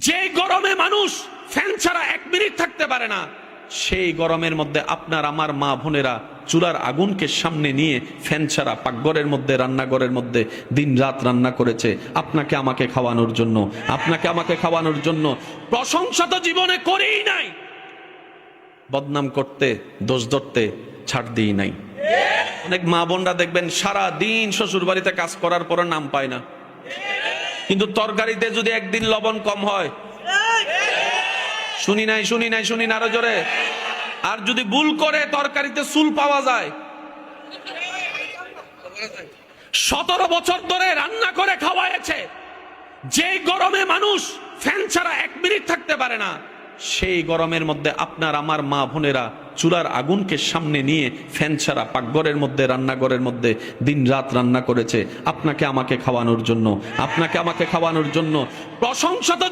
যে গরমে মানুষ ফ্যান ছাড়া 1 মিনিট থাকতে পারে না, সেই গরমের মধ্যে আপনার আমার মা বোনেরা চুলার আগুনকে সামনে নিয়ে ফ্যান ছাড়া পাকঘরের মধ্যে, রান্নাঘরের মধ্যে দিন রাত রান্না করেছে আপনাকে আমাকে খাওয়ানোর জন্য, আপনাকে আমাকে খাওয়ানোর জন্য। প্রশংসা তো জীবনে করেই নাই, বদনাম করতে, দোষ ধরতে ছাড় দিই নাই। অনেক মা বোনরা দেখবেন সারা দিন শ্বশুর বাড়িতে কাজ করার পর নাম পায় না, কিন্তু তরকারিতে যদি একদিন লবণ কম হয়, শুনি নাই আরো জোরে, আর যদি ভুল করে তরকারিতে চুল পাওয়া যায়, 17 বছর ধরে রান্না করে খাওয়াইছে, যে গরমে মানুষ ফ্যান ছাড়া 1 মিনিট থাকতে পারে না, সেই গরমের মধ্যে আপনার আমার মা বোনেরা চুলার আগুনকে সামনে নিয়ে ফ্যান ছাড়া পাকঘরের মধ্যে, রান্নাঘরের মধ্যে দিন রাত রান্না করেছে আপনাকে আমাকে খাওয়ানোর জন্য, আপনাকে আমাকে খাওয়ানোর জন্য। প্রশংসা তো